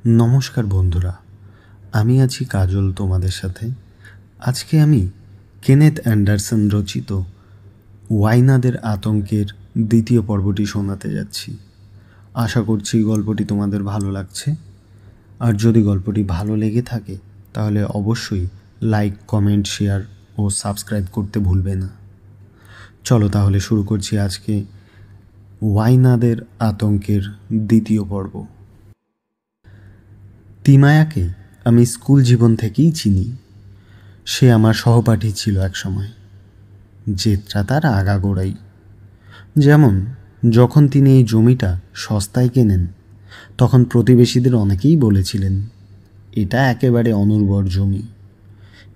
নমস্কার বন্ধুরা, আমি আছি কাজল তোমাদের সাথে। আজকে আমি কেনেথ অ্যান্ডারসন রচিত ওয়াইনাদের আতঙ্কের দ্বিতীয় পর্বটি শোনাতে যাচ্ছি। আশা করছি গল্পটি তোমাদের ভালো লাগছে। আর যদি গল্পটি ভালো লেগে থাকে তাহলে অবশ্যই লাইক, কমেন্ট, শেয়ার ও সাবস্ক্রাইব করতে ভুলবে না। চলো তাহলে শুরু করছি আজকে ওয়াইনাদের আতঙ্কের দ্বিতীয় পর্ব। তিমায়াকে আমি স্কুল জীবন থেকেই চিনি। সে আমার সহপাঠী ছিল একসময়। জেদটা তার আগাগোড়াই। যেমন যখন তিনি এই জমিটা সস্তায় কেনেন তখন প্রতিবেশীদের অনেকেই বলেছিলেন, এটা একেবারে অনুর্বর জমি,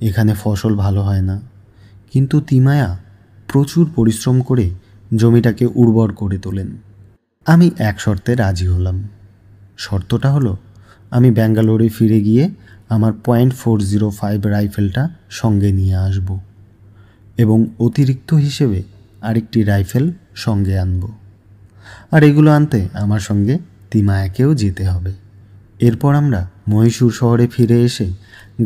এখানে ফসল ভালো হয় না। কিন্তু তিমায়া প্রচুর পরিশ্রম করে জমিটাকে উর্বর করে তোলেন। আমি এক শর্তে রাজি হলাম। শর্তটা হলো, আমি ব্যাঙ্গালোরে ফিরে গিয়ে আমার .405 রাইফেলটা সঙ্গে নিয়ে আসব এবং অতিরিক্ত হিসেবে আরেকটি রাইফেল সঙ্গে আনব। আর এগুলো আনতে আমার সঙ্গে তিমায়াকেও যেতে হবে। এরপর আমরা মহীশূর শহরে ফিরে এসে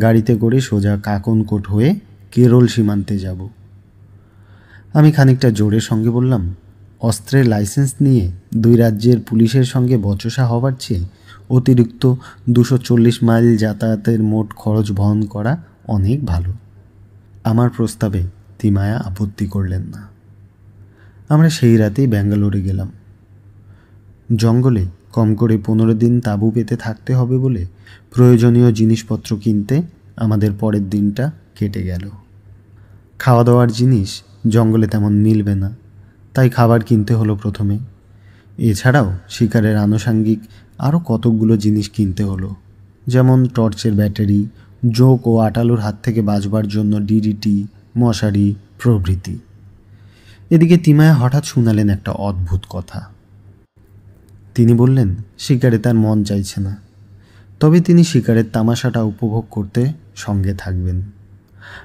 গাড়িতে করে সোজা কাকনকোট হয়ে কেরল সীমান্তে যাব। আমি খানিকটা জোরের সঙ্গে বললাম, অস্ত্রের লাইসেন্স নিয়ে দুই রাজ্যের পুলিশের সঙ্গে বচসা হবার চেয়ে অতিরিক্ত 240 মাইল যাতায়াতের মোট খরচ বহন করা অনেক ভালো। আমার প্রস্তাবে তিমায়া আপত্তি করলেন না। আমরা সেই রাতেই ব্যাঙ্গালোরে গেলাম। জঙ্গলে কম করে 15 দিন তাঁবু পেতে থাকতে হবে বলে প্রয়োজনীয় জিনিসপত্র কিনতে আমাদের পরের দিনটা কেটে গেল। খাওয়া দাওয়ার জিনিস জঙ্গলে তেমন মিলবে না, তাই খাবার কিনতে হলো প্রথমে। এছাড়াও শিকারের আনুষাঙ্গিক আরও কতকগুলো জিনিস কিনতে হলো, যেমন টর্চের ব্যাটারি, জোক ও আটালুর হাত থেকে বাঁচবার জন্য ডিডিটি, মশারি প্রভৃতি। এদিকে তিমায়া হঠাৎ শুনালেন একটা অদ্ভুত কথা। তিনি বললেন শিকারে তার মন চাইছে না, তবে তিনি শিকারের তামাশাটা উপভোগ করতে সঙ্গে থাকবেন।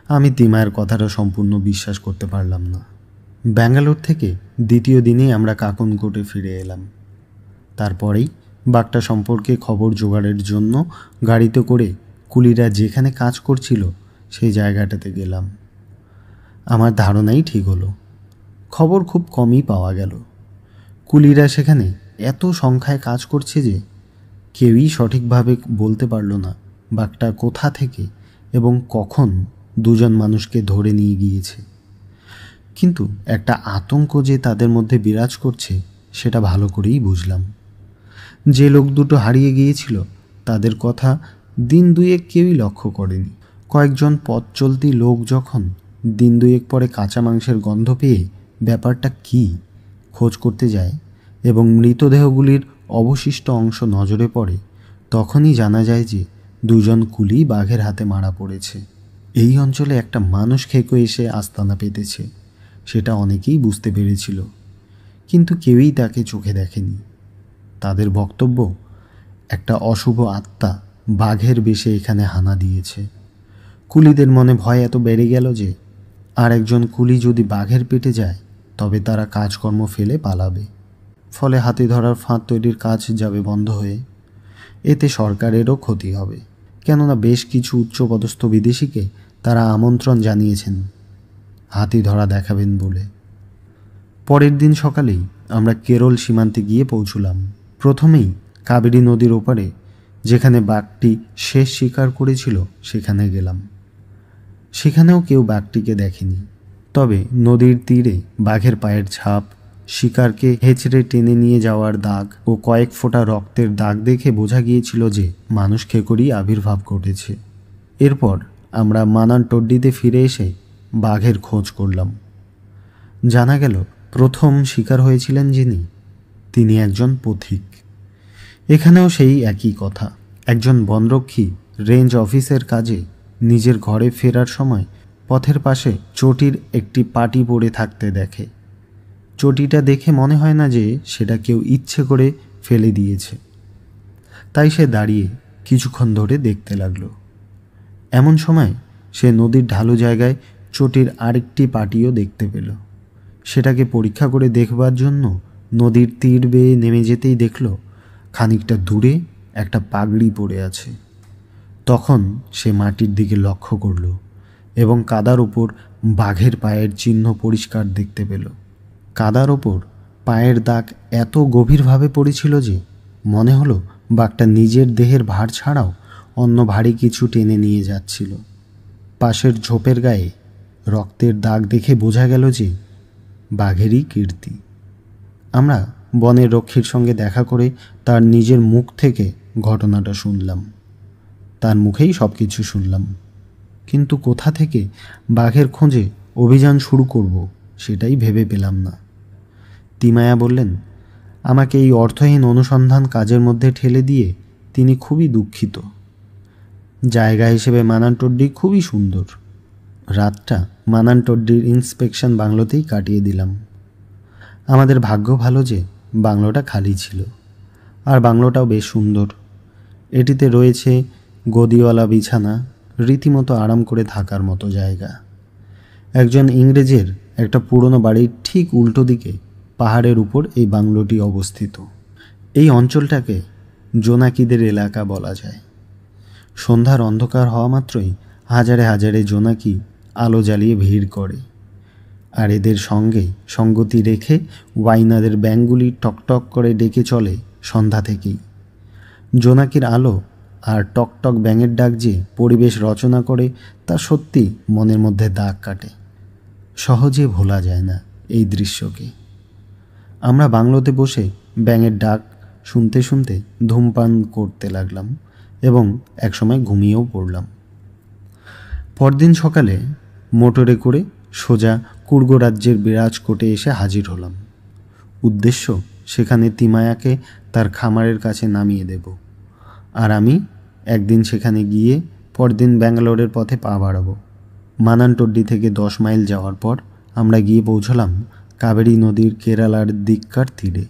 আমি তিমায়ের কথাটা সম্পূর্ণ বিশ্বাস করতে পারলাম না। ব্যাঙ্গালোর থেকে দ্বিতীয় দিনেই আমরা কাকনকোটে ফিরে এলাম। তারপরেই বাঘটা সম্পর্কে খবর জোগাড়ের জন্য গাড়িতে করে কুলিরা যেখানে কাজ করছিল সেই জায়গাটাতে গেলাম। আমার ধারণাই ঠিক হলো। খবর খুব কমই পাওয়া গেল। কুলিরা সেখানে এত সংখ্যায় কাজ করছে যে কেউই সঠিকভাবে বলতে পারল না বাঘটা কোথা থেকে এবং কখন দুজন মানুষকে ধরে নিয়ে গিয়েছে। কিন্তু একটা আতঙ্ক যে তাদের মধ্যে বিরাজ করছে সেটা ভালো করেই বুঝলাম। যে লোক দুটো হারিয়ে গিয়েছিল তাদের কথা দিন দুয়েক কেউই লক্ষ্য করেনি। কয়েকজন পথ চলতি লোক যখন দিন দুয়েক পরে কাঁচা মাংসের গন্ধ পেয়ে ব্যাপারটা কী খোঁজ করতে যায় এবং মৃতদেহগুলির অবশিষ্ট অংশ নজরে পড়ে, তখনই জানা যায় যে দুজন কুলি বাঘের হাতে মারা পড়েছে। এই অঞ্চলে একটা মানুষ খেকো এসে আস্তানা পেতেছে, সেটা অনেকেই বুঝতে পেরেছিল, কিন্তু কেউই তাকে চোখে দেখেনি। তাদের বক্তব্য, একটা অশুভ আত্মা বাঘের বেশে এখানে হানা দিয়েছে। কুলিদের মনে ভয় এত বেড়ে গেল যে আর একজন কুলি যদি বাঘের পেটে যায় তবে তারা কাজকর্ম ফেলে পালাবে। ফলে হাতি ধরার ফাঁদ তৈরির কাজ যাবে বন্ধ হয়ে। এতে সরকারেরও ক্ষতি হবে, কেননা বেশ কিছু উচ্চপদস্থ বিদেশিকে তারা আমন্ত্রণ জানিয়েছেন হাতি ধরা দেখাবেন বলে। পরের দিন সকালেই আমরা কেরল সীমান্তে গিয়ে পৌঁছলাম। প্রথমেই কাবেরী নদীর ওপারে যেখানে বাঘটি শেষ শিকার করেছিল সেখানে গেলাম। সেখানেও কেউ বাঘটিকে দেখেনি, তবে নদীর তীরে বাঘের পায়ের ছাপ, শিকারকে হেঁচড়ে টেনে নিয়ে যাওয়ার দাগ ও কয়েক ফোঁটা রক্তের দাগ দেখে বোঝা গিয়েছিল যে মানুষ খেকোরই আবির্ভাব ঘটেছে। এরপর আমরা মানানটড্ডিতে ফিরে এসে বাঘের খোঁজ করলাম। জানা গেল প্রথম শিকার হয়েছিলেন যিনি, তিনি একজন পথিক। এখানেও সেই একই কথা। একজন বনরক্ষী রেঞ্জ অফিসের কাজে নিজের ঘরে ফেরার সময় পথের পাশে চটির একটি পাটি পড়ে থাকতে দেখে। চটিটা দেখে মনে হয় না যে সেটা কেউ ইচ্ছে করে ফেলে দিয়েছে, তাই সে দাঁড়িয়ে কিছুক্ষণ ধরে দেখতে লাগলো। এমন সময় সে নদীর ঢালু জায়গায় চটির আরেকটি পাটিও দেখতে পেল। সেটাকে পরীক্ষা করে দেখবার জন্য নদীর তীর বেয়ে নেমে যেতেই দেখল খানিকটা দূরে একটা পাগড়ি পরে আছে। তখন সে মাটির দিকে লক্ষ্য করল এবং কাদার ওপর বাঘের পায়ের চিহ্ন পরিষ্কার দেখতে পেল। কাদার ওপর পায়ের দাগ এত গভীরভাবে পড়েছিল যে মনে হলো বাঘটা নিজের দেহের ভার ছাড়াও অন্য ভারী কিছু টেনে নিয়ে যাচ্ছিল। পাশের ঝোপের গায়ে রক্তের দাগ দেখে বোঝা গেল যে বাঘেরই কীর্তি। আমরা বনের রক্ষীর সঙ্গে দেখা করে তার নিজের মুখ থেকে ঘটনাটা শুনলাম। তার মুখেই সব কিছু শুনলাম, কিন্তু কোথা থেকে বাঘের খোঁজে অভিযান শুরু করব সেটাই ভেবে পেলাম না। তিমায়া বললেন, আমাকে এই অর্থহীন অনুসন্ধান কাজের মধ্যে ঠেলে দিয়ে তিনি খুবই দুঃখিত। জায়গা হিসেবে মানানটড্ডি খুবই সুন্দর। রাতটা মানানটড্ডির ইন্সপেকশন বাংলোতেই কাটিয়ে দিলাম। আমাদের ভাগ্য ভালো যে বাংলোটা খালি ছিল, আর বাংলোটাও বেশ সুন্দর। এটিতে রয়েছে গদিওয়ালা বিছানা, রীতিমতো আরাম করে থাকার মতো জায়গা। একজন ইংরেজের একটা পুরনো বাড়ির ঠিক উল্টো দিকে পাহাড়ের উপর এই বাংলোটি অবস্থিত। এই অঞ্চলটাকে জোনাকিদের এলাকা বলা যায়। সন্ধ্যার অন্ধকার হওয়া মাত্রই হাজারে হাজারে জোনাকি আলো জ্বালিয়ে ভিড় করে, আর এদের সঙ্গে সঙ্গতি রেখে ওয়াইনাদের ব্যাঙগুলি টকটক করে ডেকে চলে সন্ধ্যা থেকেই। জোনাকির আলো আর টকটক ব্যাঙের ডাক যে পরিবেশ রচনা করে তা সত্যি মনের মধ্যে দাগ কাটে। সহজে ভোলা যায় না এই দৃশ্যকে। আমরা বাংলোতে বসে ব্যাঙের ডাক শুনতে শুনতে ধূমপান করতে লাগলাম এবং একসময় ঘুমিয়েও পড়লাম। পরদিন সকালে মোটরে করে সোজা কুর্গ রাজ্যের বিরাজকোটে এসে হাজির হলাম। উদ্দেশ্য সেখানে তিমায়াকে তার খামারের কাছে নামিয়ে দেব, আর আমি একদিন সেখানে গিয়ে পরদিন ব্যাঙ্গালোরের পথে পা বাড়াবো। মানানটড্ডি থেকে 10 মাইল যাওয়ার পর আমরা গিয়ে পৌঁছলাম কাবেরী নদীর কেরালার দিককার তীরে।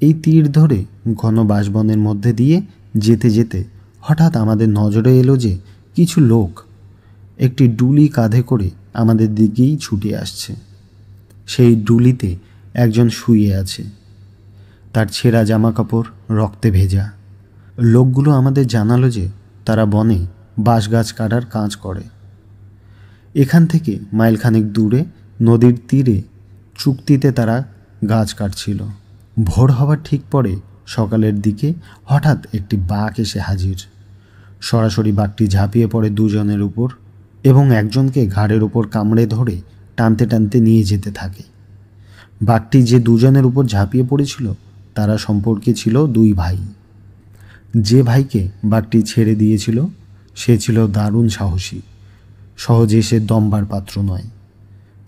এই তীর ধরে ঘন বাঁশবনের মধ্যে দিয়ে যেতে যেতে হঠাৎ আমাদের নজরে এলো যে কিছু লোক একটি ডুলি কাঁধে করে আমাদের দিকেই ছুটে আসছে। সেই ডুলিতে একজন শুয়ে আছে, তার ছেঁড়া জামাকাপড় রক্তে ভেজা। লোকগুলো আমাদের জানালো যে তারা বনে বাঁশ গাছ কাটার কাজ করে। এখান থেকে মাইলখানেক দূরে নদীর তীরে চুক্তিতে তারা গাছ কাটছিল। ভোর হওয়ার ঠিক পরে সকালের দিকে হঠাৎ একটি বাঘ এসে হাজির। সরাসরি বাঘটি ঝাঁপিয়ে পড়ে দুজনের উপর এবং একজনকে ঘাড়ের উপর কামড়ে ধরে টানতে টানতে নিয়ে যেতে থাকে। বাঘটি যে দুজনের উপর ঝাঁপিয়ে পড়েছিল তারা সম্পর্কে ছিল 2 ভাই। যে ভাইকে বাঘটি ছেড়ে দিয়েছিল সে ছিল দারুণ সাহসী, সহজে সে দমবার পাত্র নয়।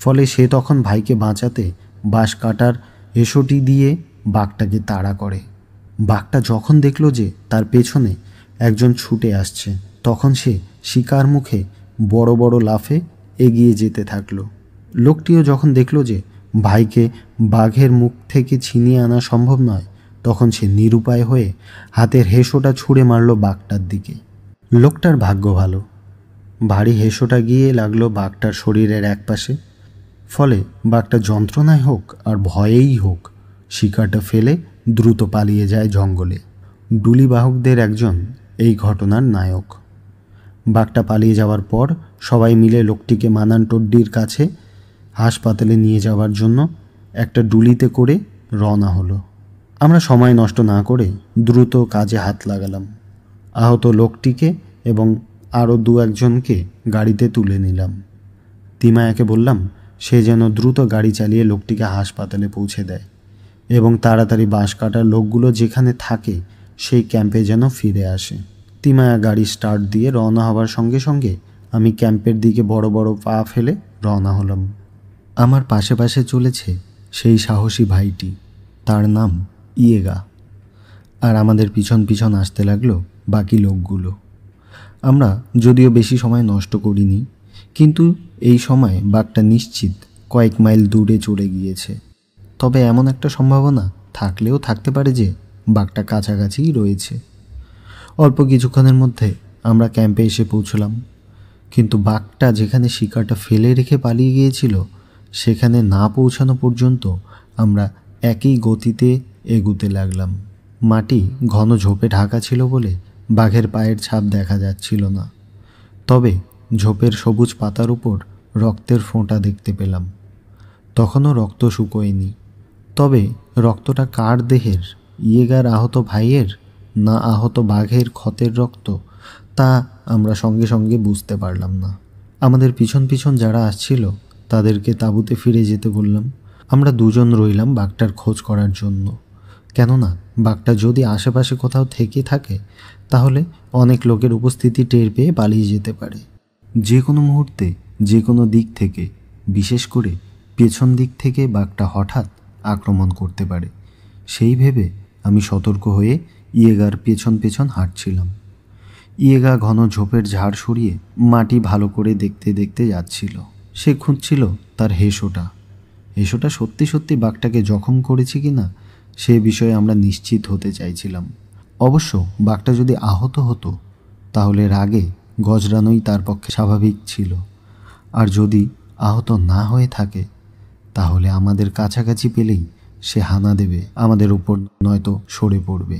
ফলে সে তখন ভাইকে বাঁচাতে বাঁশ কাটার এসোটি দিয়ে বাঘটাকে তাড়া করে। বাঘটা যখন দেখল যে তার পেছনে একজন ছুটে আসছে, তখন সে শিকার মুখে বড় বড় লাফে এগিয়ে যেতে থাকলো। লোকটিও যখন দেখল যে ভাইকে বাঘের মুখ থেকে ছিনিয়ে আনা সম্ভব নয়, তখন সে নিরুপায় হয়ে হাতের হেসোটা ছুঁড়ে মারল বাঘটার দিকে। লোকটার ভাগ্য ভালো, ভারী হেসোটা গিয়ে লাগলো বাঘটার শরীরের একপাশে। ফলে বাঘটা যন্ত্রণায় হোক আর ভয়েই হোক শিকারটা ফেলে দ্রুত পালিয়ে যায় জঙ্গলে। ডুলি বাহকদের একজন এই ঘটনার নায়ক। বাঘটা পালিয়ে যাওয়ার পর সবাই মিলে লোকটিকে মানানটড্ডির কাছে হাসপাতালে নিয়ে যাওয়ার জন্য একটা ডুলিতে করে রওনা হলো। আমরা সময় নষ্ট না করে দ্রুত কাজে হাত লাগালাম। আহত লোকটিকে এবং আরও 2-1 জনকে গাড়িতে তুলে নিলাম। তিমায়াকে বললাম সে যেন দ্রুত গাড়ি চালিয়ে লোকটিকে হাসপাতালে পৌঁছে দেয় এবং তাড়াতাড়ি বাঁশ কাটার লোকগুলো যেখানে থাকে সেই ক্যাম্পে যেন ফিরে আসে। তিমায়া গাড়ি স্টার্ট দিয়ে রওনা হওয়ার সঙ্গে সঙ্গে আমি ক্যাম্পের দিকে বড় বড় পা ফেলে রওনা হলাম। আমার পাশে পাশে চলেছে সেই সাহসী ভাইটি, তার নাম ইয়েগা, আর আমাদের পিছন পিছন আসতে লাগলো বাকি লোকগুলো। আমরা যদিও বেশি সময় নষ্ট করিনি, কিন্তু এই সময় বাঘটা নিশ্চিত কয়েক মাইল দূরে চলে গিয়েছে। তবে এমন একটা সম্ভাবনা থাকলেও থাকতে পারে যে বাঘটা কাছাকাছিই রয়েছে। অল্প কিছুক্ষণের মধ্যে আমরা ক্যাম্পে এসে পৌঁছলাম, কিন্তু বাঘটা যেখানে শিকারটা ফেলে রেখে পালিয়ে গিয়েছিল সেখানে না পৌঁছানো পর্যন্ত আমরা একই গতিতে এগুতে লাগলাম। মাটি ঘন ঝোপে ঢাকা ছিল বলে বাঘের পায়ের ছাপ দেখা যাচ্ছিল না, তবে ঝোপের সবুজ পাতার উপর রক্তের ফোঁটা দেখতে পেলাম। তখনও রক্ত শুকোয়নি, তবে রক্তটা কার দেহের, ইয়েগার আহত ভাইয়ের না আহত বাঘের ক্ষতের রক্ত, তা আমরা সঙ্গে সঙ্গে বুঝতে পারলাম না। আমাদের পিছন পিছন যারা আসছিল তাদেরকে তাঁবুতে ফিরে যেতে বললাম। আমরা দুজন রইলাম বাঘটার খোঁজ করার জন্য, কেননা বাঘটা যদি আশেপাশে কোথাও থেকে থাকে তাহলে অনেক লোকের উপস্থিতি টের পেয়ে পালিয়ে যেতে পারে। যে কোনো মুহূর্তে যে কোনো দিক থেকে, বিশেষ করে পেছন দিক থেকে বাঘটা হঠাৎ আক্রমণ করতে পারে, সেই ভেবে আমি সতর্ক হয়ে ইয়েগার পেছন পেছন হাঁটছিলাম। ইয়েগা ঘন ঝোপের ঝাড় সরিয়ে মাটি ভালো করে দেখতে দেখতে যাচ্ছিল। সে খুঁজছিল তার হেঁসোটা সত্যি সত্যি বাঘটাকে জখম করেছে কিনা সে বিষয়ে আমরা নিশ্চিত হতে চাইছিলাম। অবশ্য বাঘটা যদি আহত হতো তাহলে রাগে গজরানোই তার পক্ষে স্বাভাবিক ছিল, আর যদি আহত না হয়ে থাকে তাহলে আমাদের কাছাকাছি পেলেই সে হানা দেবে আমাদের উপর, নয়তো সরে পড়বে।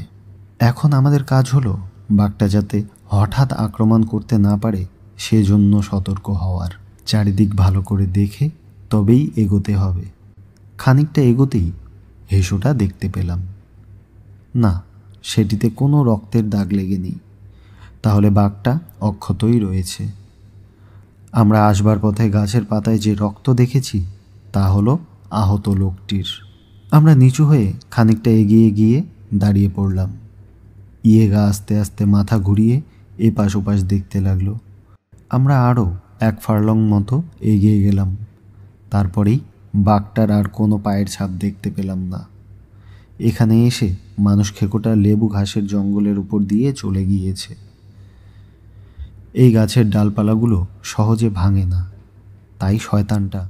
এখন আমাদের কাজ হলো বাঘটা যাতে হঠাৎ আক্রমণ করতে না পারে সেজন্য সতর্ক হওয়ার। চারিদিক ভালো করে দেখে তবেই এগোতে হবে। খানিকটা এগোতেই হেঁসোটা দেখতে পেলাম। না, সেটিতে কোনো রক্তের দাগ লেগেনি, তাহলে বাঘটা অক্ষতই রয়েছে। আমরা আসবার পথে গাছের পাতায় যে রক্ত দেখেছি তা হলো আহত লোকটির। আমরা নিচু হয়ে খানিকটা এগিয়ে গিয়ে দাঁড়িয়ে পড়লাম। ইয়েগা আস্তে আস্তে মাথা ঘুরিয়ে এপাশ ওপাশ দেখতে লাগলো। আমরা আরও 1 ফার্লং মতো এগিয়ে গেলাম। তারপরেই বাঘটার আর কোনো পায়ের ছাপ দেখতে পেলাম না। এখানে এসে মানুষ খেকোটা লেবু ঘাসের জঙ্গলের উপর দিয়ে চলে গিয়েছে। এই গাছের ডালপালাগুলো সহজে ভাঙে না, তাই শয়তানটা